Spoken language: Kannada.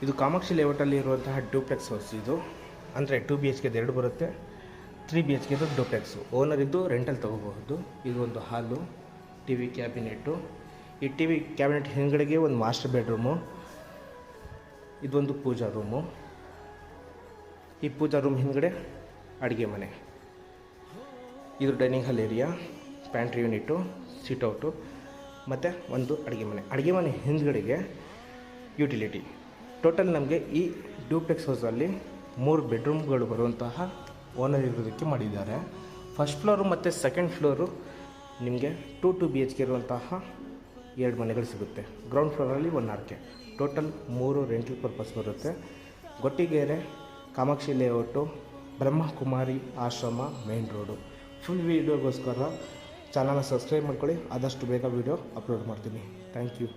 ಇದು ಕಾಮಾಕ್ಷಿ ಲೇಔಟಲ್ಲಿ ಇರುವಂತಹ ಡೂಪ್ಲೆಕ್ಸ್ ಹೌಸ್ ಇದು. ಅಂದರೆ 2 BHK 2 ಬರುತ್ತೆ, 3 BHK ಡೂಪ್ಲೆಕ್ಸು. ಓನರ್ ಇದ್ದು ರೆಂಟಲ್ ತೊಗೋಬಹುದು. ಇದು ಒಂದು ಹಾಲು, ಟಿ ವಿ ಕ್ಯಾಬಿನೆಟ್ಟು. ಈ ಟಿ ವಿ ಕ್ಯಾಬಿನೆಟ್ ಹಿಂದ್ಗಡೆಗೆ ಒಂದು ಮಾಸ್ಟರ್ ಬೆಡ್ರೂಮು, ಇದೊಂದು ಪೂಜಾ ರೂಮು. ಈ ಪೂಜಾ ರೂಮ್ ಹಿಂದ್ಗಡೆ ಅಡುಗೆ ಮನೆ. ಇದು dining hall area, pantry unit, sit out ಮತ್ತು ಒಂದು ಅಡುಗೆ ಮನೆ ಹಿಂದ್ಗಡೆಗೆ ಯುಟಿಲಿಟಿ. ಟೋಟಲ್ ನಮಗೆ ಈ ಡೂಪ್ಲೆಕ್ಸ್ ಹೌಸಲ್ಲಿ 3 ಬೆಡ್ರೂಮ್ಗಳು ಬರುವಂತಹ ಓನರ್ ಇರೋದಕ್ಕೆ ಮಾಡಿದ್ದಾರೆ. ಫಸ್ಟ್ ಫ್ಲೋರು ಮತ್ತು ಸೆಕೆಂಡ್ ಫ್ಲೋರು ನಿಮಗೆ 2 BHK ಇರುವಂತಹ 2 ಮನೆಗಳು ಸಿಗುತ್ತೆ. ಗ್ರೌಂಡ್ ಫ್ಲೋರಲ್ಲಿ 1 RK. ಟೋಟಲ್ 3 ರೆಂಟಲ್ ಪರ್ಪಸ್ ಬರುತ್ತೆ. ಗೊಟ್ಟಿಗೆರೆ, ಕಾಮಾಕ್ಷಿ ಲೇಔಟು, ಬ್ರಹ್ಮಕುಮಾರಿ ಆಶ್ರಮ, ಮೇನ್ ರೋಡು. ಫುಲ್ ವೀಡಿಯೋಗೋಸ್ಕರ ಚಾನಲ್ನ ಸಬ್ಸ್ಕ್ರೈಬ್ ಮಾಡ್ಕೊಳ್ಳಿ. ಆದಷ್ಟು ಬೇಗ ವೀಡಿಯೋ ಅಪ್ಲೋಡ್ ಮಾಡ್ತೀನಿ. Thank you.